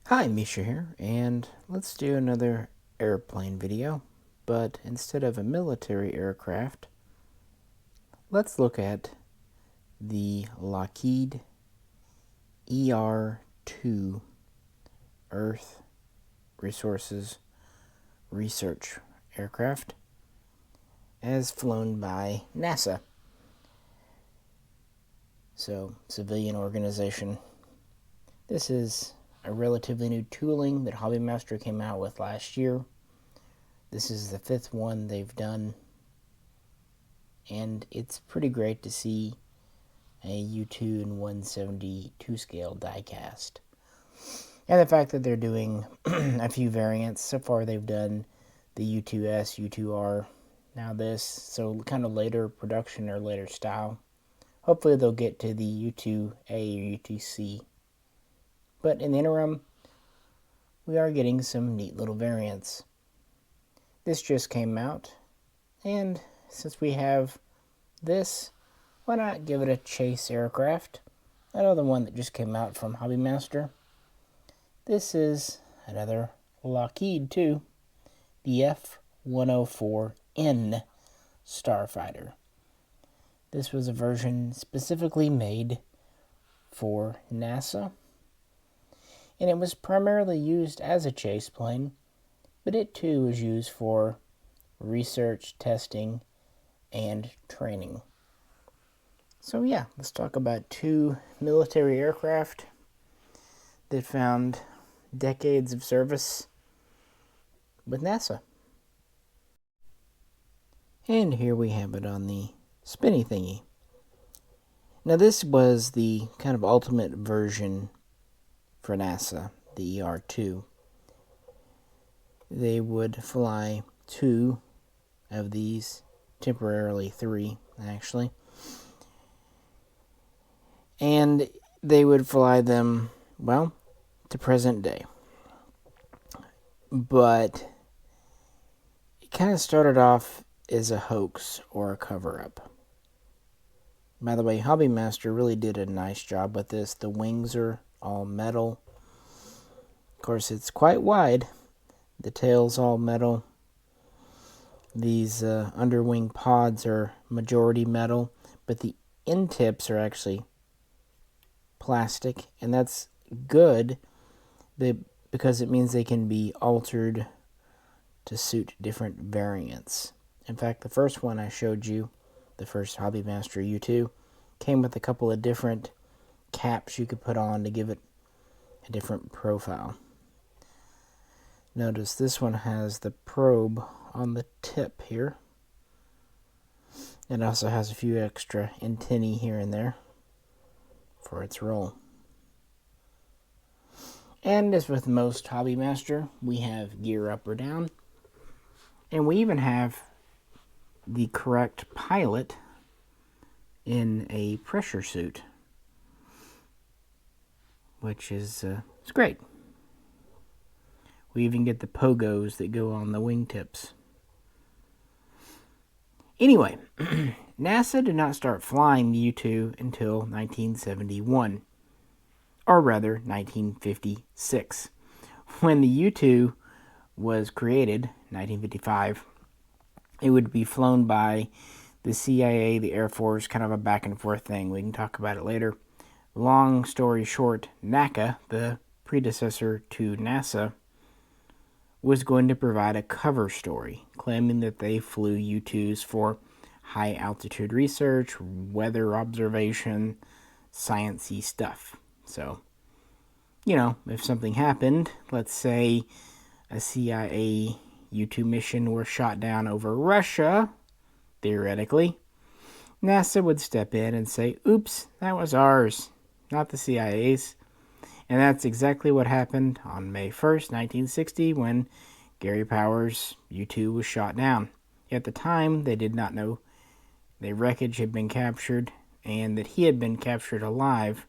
Hi, Misha here, and let's do another airplane video, but instead of a military aircraft, let's look at the Lockheed ER-2 Earth Resources Research aircraft as flown by NASA. So, civilian organization. This is a relatively new tooling that Hobbymaster came out with last year. This is the 5th one they've done, and it's pretty great to see a U2 and 172 scale diecast. And the fact that they're doing a few variants. So far they've done the U2S, U2R, now this, so kind of later production or later style. Hopefully they'll get to the U2A or U2C. But in the interim, we are getting some neat little variants. This just came out, and since we have this, why not give it a chase aircraft? Another one that just came out from Hobbymaster. This is another Lockheed too, the F-104N Starfighter. This was a version specifically made for NASA, and it was primarily used as a chase plane, but it too was used for research, testing, and training. So yeah, let's talk about two military aircraft that found decades of service with NASA. And here we have it on the spinny thingy. Now this was the kind of ultimate version for NASA, the ER-2. They would fly 2 of these, temporarily 3 actually, and they would fly them, well, to present day. But it kind of started off as a hoax or a cover-up. By the way, Hobbymaster really did a nice job with this. The wings are all metal. Of course, it's quite wide. The tail's all metal. These underwing pods are majority metal, but the end tips are actually plastic, and that's good because it means they can be altered to suit different variants. In fact, the first one I showed you, the first Hobbymaster U2, came with a couple of different caps you could put on to give it a different profile. Notice this one has the probe on the tip here. It also has a few extra antennae here and there for its roll. And as with most Hobbymaster, we have gear up or down. And we even have the correct pilot in a pressure suit, which is it's great. We even get the pogos that go on the wingtips. Anyway, NASA did not start flying the U2 until 1971, or rather 1956. When the U2 was created, 1955, it would be flown by the CIA, the Air Force, kind of a back and forth thing. We can talk about it later. Long story short, NACA, the predecessor to NASA, was going to provide a cover story claiming that they flew U-2s for high altitude research, weather observation, sciencey stuff. So, you know, if something happened, let's say a CIA U-2 mission were shot down over Russia, theoretically, NASA would step in and say, oops, that was ours, not the CIA's. And that's exactly what happened on May 1st, 1960, when Gary Powers' U-2 was shot down. At the time, they did not know the wreckage had been captured and that he had been captured alive.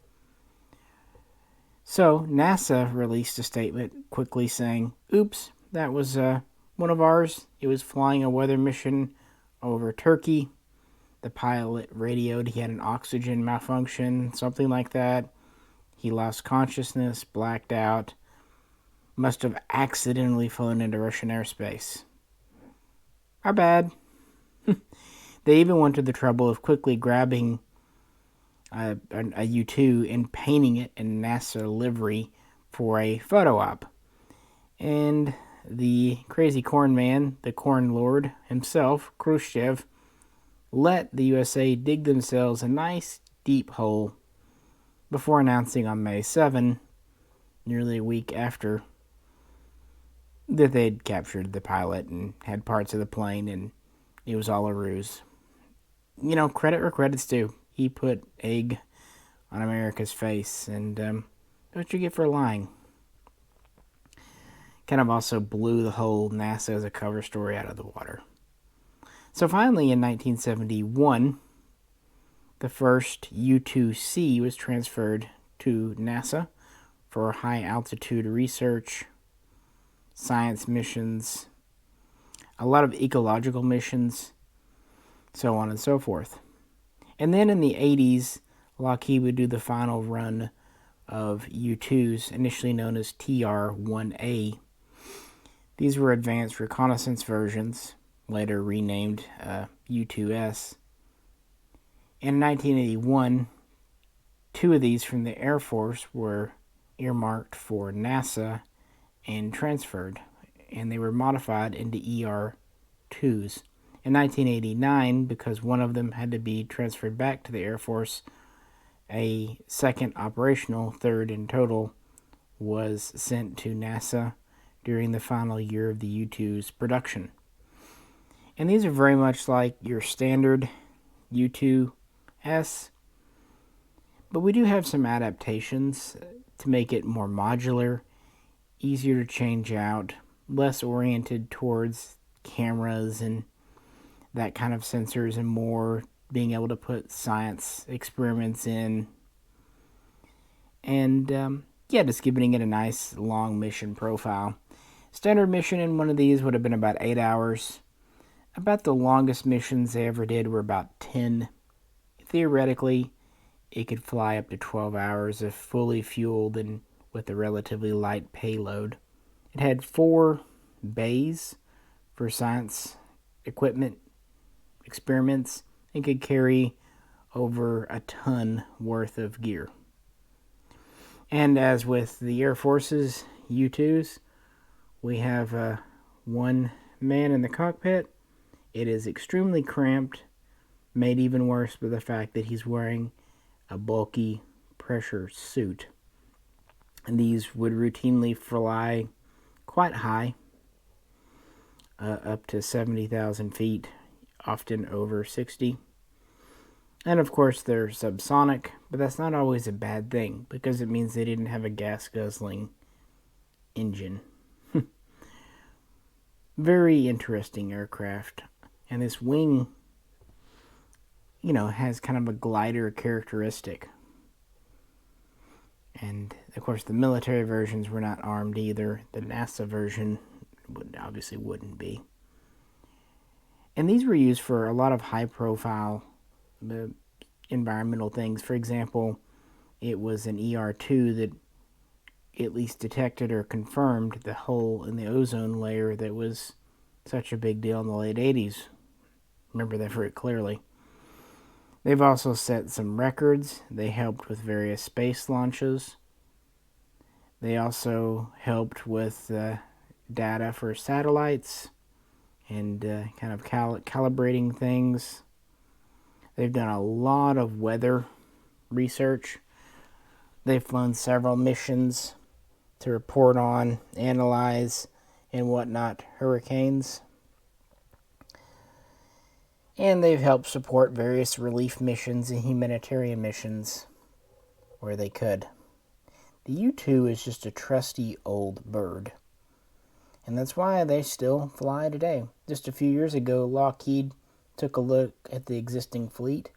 So NASA released a statement quickly saying, oops, that was one of ours. It was flying a weather mission over Turkey. The pilot radioed he had an oxygen malfunction, something like that. He lost consciousness, blacked out, must have accidentally flown into Russian airspace. Our bad. They even went to the trouble of quickly grabbing a U-2 and painting it in NASA livery for a photo op. And the crazy corn man, the corn lord himself, Khrushchev, let the USA dig themselves a nice deep hole before announcing on May 7, nearly a week after, that they'd captured the pilot and had parts of the plane, and it was all a ruse. You know, credit where credit's due. He put egg on America's face, and what you get for lying? Kind of also blew the whole NASA as a cover story out of the water. So finally, in 1971, the first U-2C was transferred to NASA for high-altitude research, science missions, a lot of ecological missions, so on and so forth. And then in the 80s, Lockheed would do the final run of U-2s, initially known as TR-1A. These were advanced reconnaissance versions, later renamed U-2S. In 1981, two of these from the Air Force were earmarked for NASA and transferred, and they were modified into ER-2s. In 1989, because one of them had to be transferred back to the Air Force, a second operational, third in total, was sent to NASA during the final year of the U-2's production. And these are very much like your standard U-2S, but we do have some adaptations to make it more modular, easier to change out, less oriented towards cameras and that kind of sensors, and more being able to put science experiments in. And just giving it a nice long mission profile. Standard mission in one of these would have been about 8 hours. About the longest missions they ever did were about 10. Theoretically, it could fly up to 12 hours if fully fueled and with a relatively light payload. It had 4 bays for science equipment experiments and could carry over a ton worth of gear. And as with the Air Force's U-2s, we have one man in the cockpit. It is extremely cramped, made even worse by the fact that he's wearing a bulky pressure suit. And these would routinely fly quite high, up to 70,000 feet, often over 60. And of course they're subsonic, but that's not always a bad thing, because it means they didn't have a gas-guzzling engine. Very interesting aircraft. And this wing, has kind of a glider characteristic. And of course the military versions were not armed either. The NASA version obviously wouldn't be. And these were used for a lot of high-profile environmental things. For example, it was an ER-2 that at least detected or confirmed the hole in the ozone layer that was such a big deal in the late 80s. Remember that very clearly. They've also set some records. They helped with various space launches. They also helped with data for satellites and kind of calibrating things. They've done a lot of weather research. They've flown several missions to report on, analyze, and whatnot hurricanes. And they've helped support various relief missions and humanitarian missions where they could. The U-2 is just a trusty old bird. And that's why they still fly today. Just a few years ago, Lockheed took a look at the existing fleet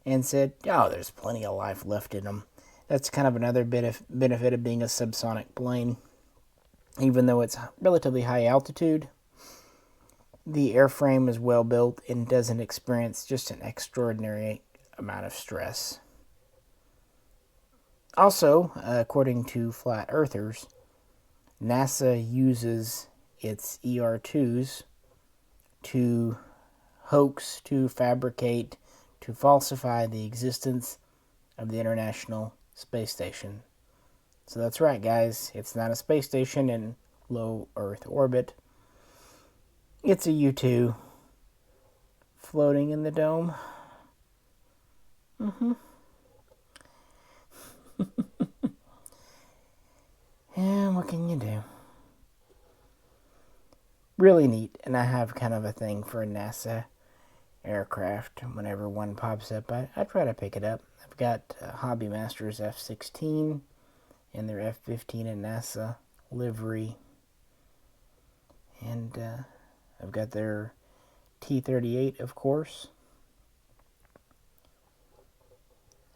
and said, there's plenty of life left in them. That's kind of another benefit of being a subsonic plane. Even though it's relatively high altitude, the airframe is well built and doesn't experience just an extraordinary amount of stress. Also, according to flat earthers, NASA uses its ER-2s to hoax, to fabricate, to falsify the existence of the International Space Station. So that's right, guys. It's not a space station in low Earth orbit. It's a U-2 floating in the dome. And what can you do? Really neat, and I have kind of a thing for a NASA aircraft. Whenever one pops up, I try to pick it up. I've got Hobby Masters F-16 and their F-15 and NASA livery. And I've got their T-38, of course.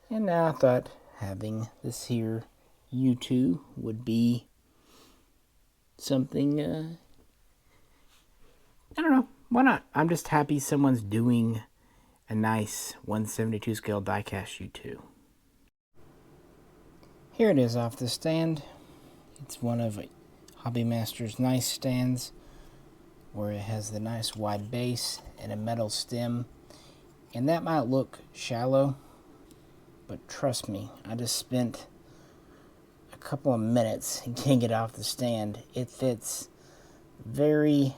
And now I thought having this here U-2 would be something, I don't know, why not? I'm just happy someone's doing a nice 1/72 scale diecast U-2. Here it is off the stand. It's one of Hobby Master's nice stands where it has the nice wide base and a metal stem. And that might look shallow, but trust me, I just spent a couple of minutes getting it off the stand. It fits very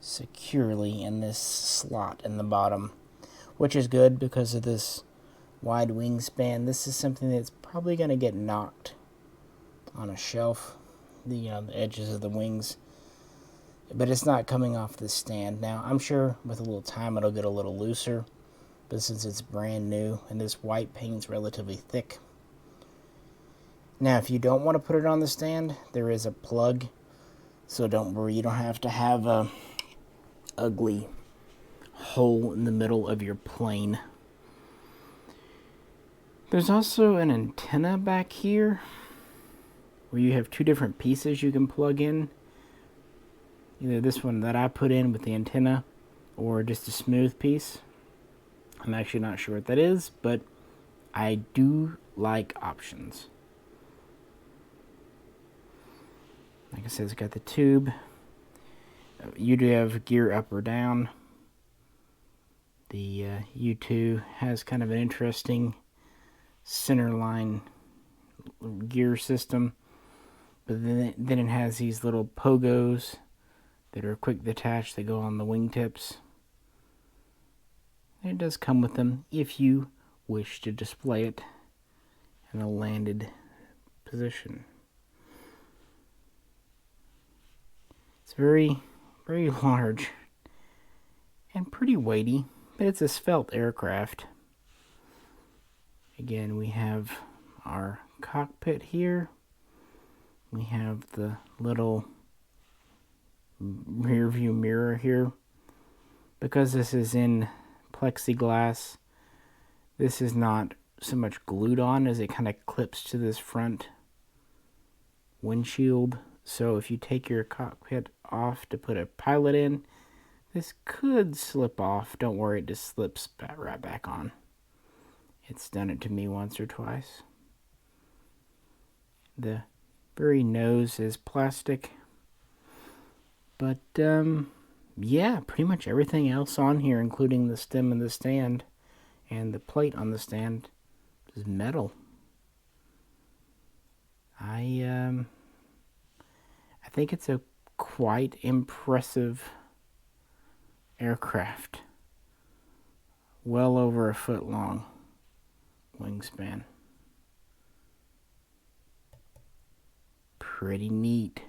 securely in this slot in the bottom, which is good because of this wide wingspan. This is something that's probably going to get knocked on a shelf, the edges of the wings, but it's not coming off the stand. Now, I'm sure with a little time it'll get a little looser, but since it's brand new and this white paint's relatively thick. Now, if you don't want to put it on the stand, there is a plug, so don't worry, you don't have to have a ugly hole in the middle of your plane. There's also an antenna back here where you have two different pieces you can plug in. Either this one that I put in with the antenna or just a smooth piece. I'm actually not sure what that is, but I do like options. Like I said, it's got the tube. You do have gear up or down. The U-2 has kind of an interesting Centerline gear system, but then it has these little pogos that are quick detach that go on the wingtips. And it does come with them if you wish to display it in a landed position. It's very, very large and pretty weighty, but it's a svelte aircraft. Again, we have our cockpit here. We have the little rear view mirror here. Because this is in plexiglass, this is not so much glued on as it kind of clips to this front windshield. So if you take your cockpit off to put a pilot in, this could slip off. Don't worry, it just slips right back on. It's done it to me once or twice. The very nose is plastic. But, yeah, pretty much everything else on here, including the stem and the stand, and the plate on the stand, is metal. I think it's a quite impressive aircraft. Well over a foot long wingspan. Pretty neat.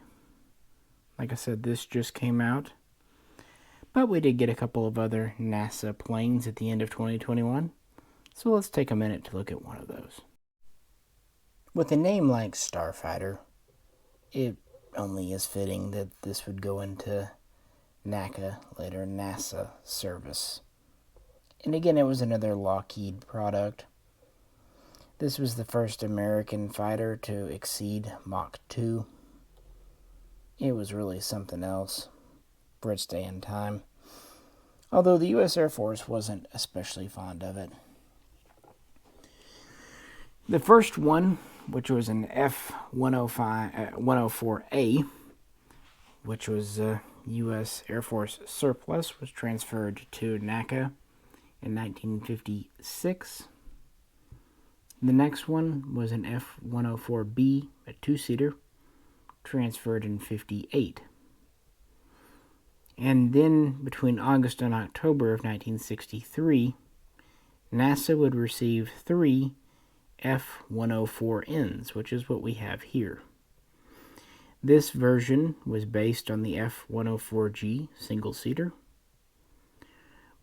Like I said, this just came out, but we did get a couple of other NASA planes at the end of 2021, so let's take a minute to look at one of those. With a name like Starfighter, it only is fitting that this would go into NACA, later NASA service. And again, it was another Lockheed product. This was the first American fighter to exceed Mach 2. It was really something else for its day and time, although the U.S. Air Force wasn't especially fond of it. The first one, which was an F-104A, which was U.S. Air Force surplus, was transferred to NACA in 1956. The next one was an F-104B, a two-seater, transferred in 58. And then, between August and October of 1963, NASA would receive 3 F-104Ns, which is what we have here. This version was based on the F-104G single-seater,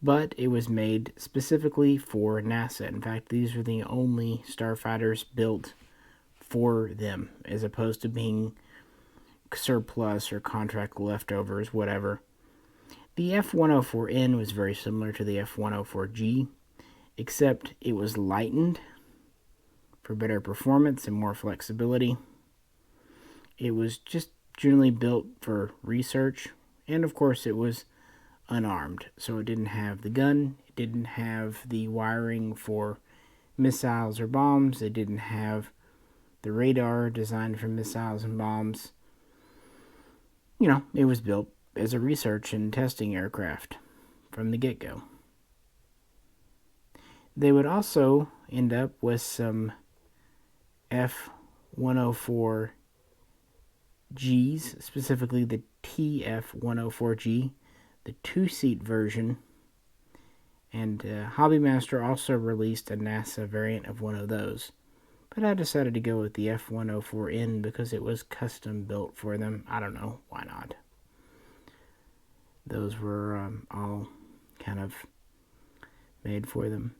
but it was made specifically for NASA. In fact, these are the only starfighters built for them, as opposed to being surplus or contract leftovers, whatever. The F-104N was very similar to the F-104G, except it was lightened for better performance and more flexibility. It was just generally built for research, and of course it was unarmed, so it didn't have the gun, it didn't have the wiring for missiles or bombs, it didn't have the radar designed for missiles and bombs. You know, it was built as a research and testing aircraft from the get-go. They would also end up with some F-104Gs, specifically the TF-104G, the two-seat version, and Hobbymaster also released a NASA variant of one of those. But I decided to go with the F-104N because it was custom built for them. I don't know, why not? Those were all kind of made for them.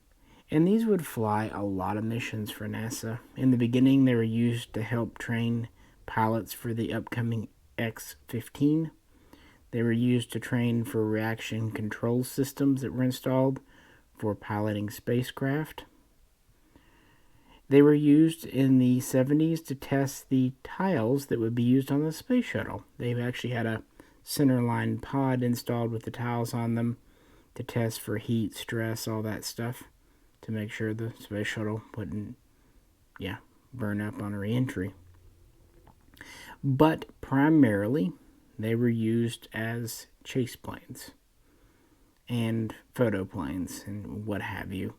And these would fly a lot of missions for NASA. In the beginning, they were used to help train pilots for the upcoming X-15. They were used to train for reaction control systems that were installed for piloting spacecraft. They were used in the 70s to test the tiles that would be used on the space shuttle. They actually had a Centerline pod installed with the tiles on them to test for heat, stress, all that stuff, to make sure the space shuttle wouldn't, burn up on re-entry. But primarily, they were used as chase planes and photo planes and what have you.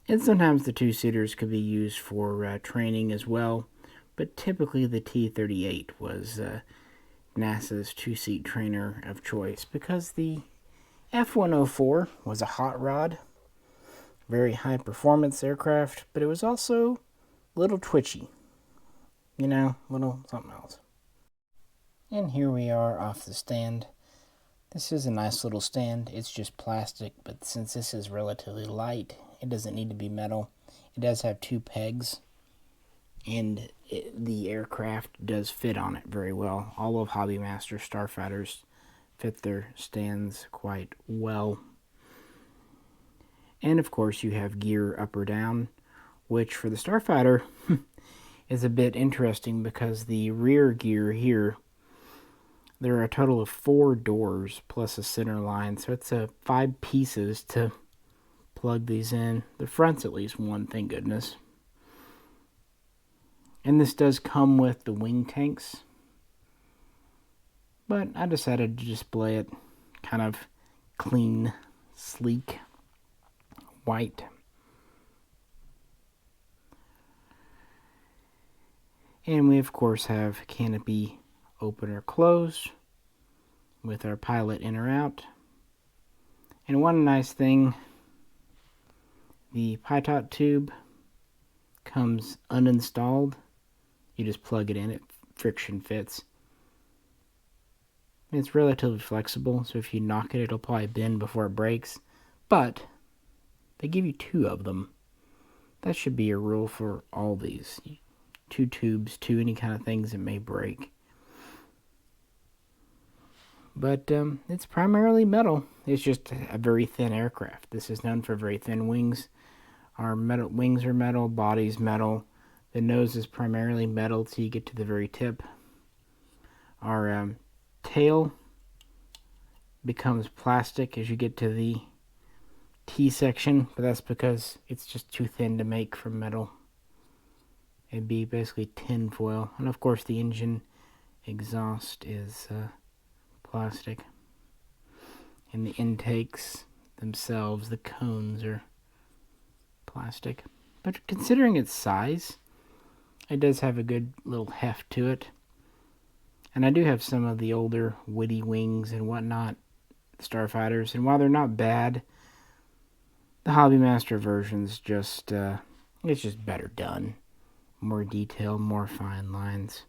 And sometimes the two-seaters could be used for training as well, but typically the T-38 was NASA's two-seat trainer of choice because the F-104 was a hot rod, very high-performance aircraft, but it was also a little twitchy, little something else. And here we are off the stand. This is a nice little stand. It's just plastic, but since this is relatively light, it doesn't need to be metal. It does have 2 pegs, and the aircraft does fit on it very well. All of Hobbymaster starfighters fit their stands quite well. And of course you have gear up or down, which for the starfighter is a bit interesting because the rear gear here, there are a total of 4 doors plus a center line, so it's 5 pieces to plug these in. The front's at least 1, thank goodness. And this does come with the wing tanks, but I decided to display it kind of clean, sleek, white. And we of course have canopy open or closed with our pilot in or out. And one nice thing, the pitot tube comes uninstalled. You just plug it in, it friction fits. It's relatively flexible, so if you knock it, it'll probably bend before it breaks. But they give you 2 of them. That should be a rule for all these. 2 tubes, 2 any kind of things that may break. But it's primarily metal. It's just a very thin aircraft. This is known for very thin wings. Our wings are metal, body's metal. The nose is primarily metal till you get to the very tip. Our tail becomes plastic as you get to the T section, but that's because it's just too thin to make from metal. It'd be basically tin foil. And of course the engine exhaust is plastic. And the intakes themselves, the cones, are plastic. But considering its size, it does have a good little heft to it. And I do have some of the older Witty Wings and whatnot starfighters, and while they're not bad, the Hobbymaster version's just, it's just better done. More detail, more fine lines.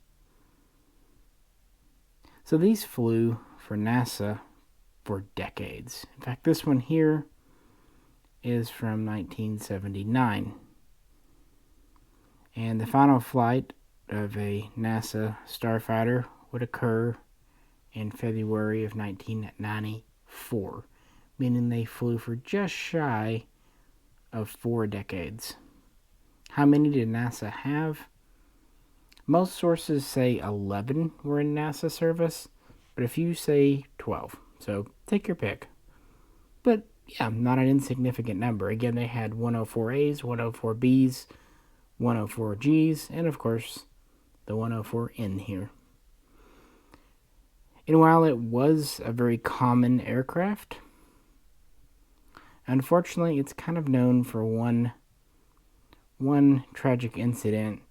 So these flew for NASA for decades. In fact, this one here is from 1979. And the final flight of a NASA starfighter would occur in February of 1994, meaning they flew for just shy of 4 decades. How many did NASA have? Most sources say 11 were in NASA service, but a few say 12, so take your pick. But yeah, not an insignificant number. Again, they had 104As, 104Bs, 104Gs, and of course, the 104N here. And while it was a very common aircraft, unfortunately, it's kind of known for one tragic incident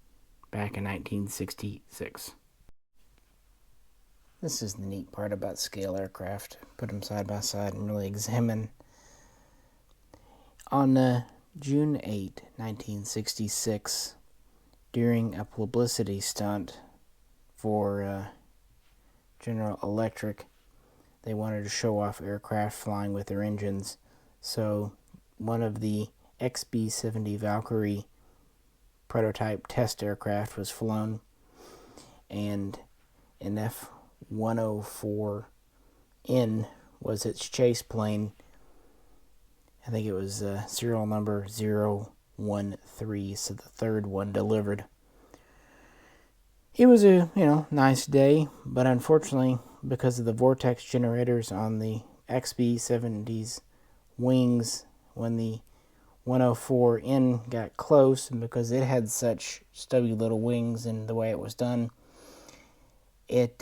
back in 1966. This is the neat part about scale aircraft. Put them side by side and really examine. On June 8, 1966, during a publicity stunt for General Electric, they wanted to show off aircraft flying with their engines. So one of the XB-70 Valkyrie prototype test aircraft was flown, and an F-104N was its chase plane. I think it was serial number 013, so the third one delivered. It was a nice day, but unfortunately, because of the vortex generators on the XB-70's wings, when the 104N got close, and because it had such stubby little wings and the way it was done, it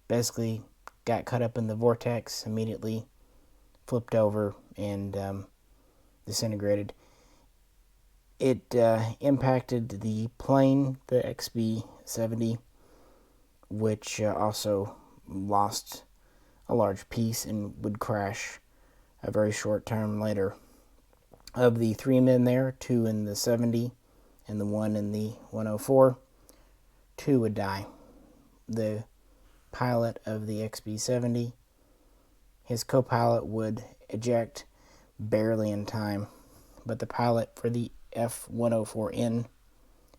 basically got caught up in the vortex, immediately flipped over and disintegrated. It impacted the plane, the XB-70, which also lost a large piece and would crash a very short time later. Of the 3 men there, 2 in the 70 and the 1 in the 104, 2 would die. The pilot of the XB-70, his co-pilot would eject barely in time, but the pilot for the F-104N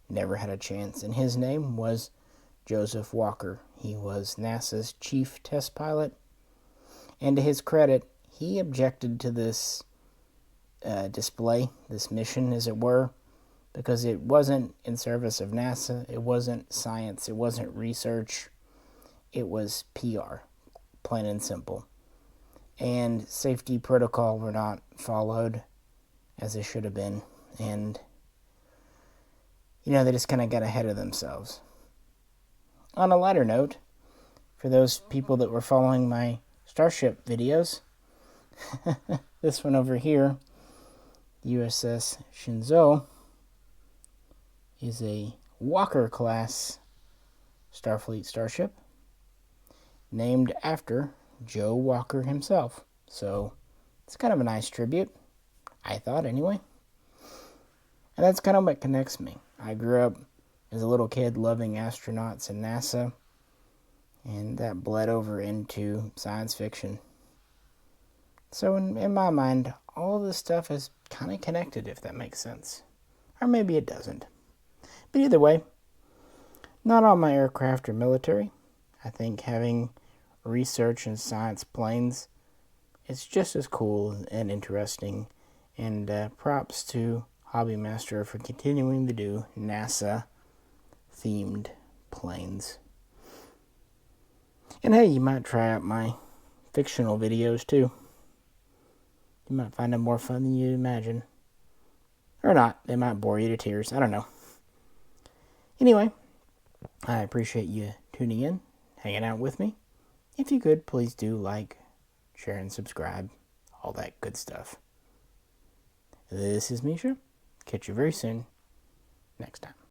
never had a chance, and his name was Joseph Walker. He was NASA's chief test pilot, and to his credit, he objected to this display, this mission as it were, because it wasn't in service of NASA, it wasn't science, it wasn't research, it was PR, plain and simple. And safety protocol were not followed as they should have been, and they just kind of got ahead of themselves. On a lighter note, for those people that were following my Starship videos, this one over here, USS Shinzo, is a Walker-class Starfleet starship named after Joe Walker himself. So it's kind of a nice tribute, I thought anyway. And that's kind of what connects me. I grew up as a little kid loving astronauts and NASA, and that bled over into science fiction. So in my mind, all of this stuff is kind of connected, if that makes sense. Or maybe it doesn't. But either way, not all my aircraft are military. I think having research and science planes is just as cool and interesting. And props to Hobbymaster for continuing to do NASA-themed planes. And hey, you might try out my fictional videos too. You might find them more fun than you imagine. Or not. They might bore you to tears. I don't know. Anyway, I appreciate you tuning in, hanging out with me. If you could, please do like, share, and subscribe. All that good stuff. This is Misha. Catch you very soon. Next time.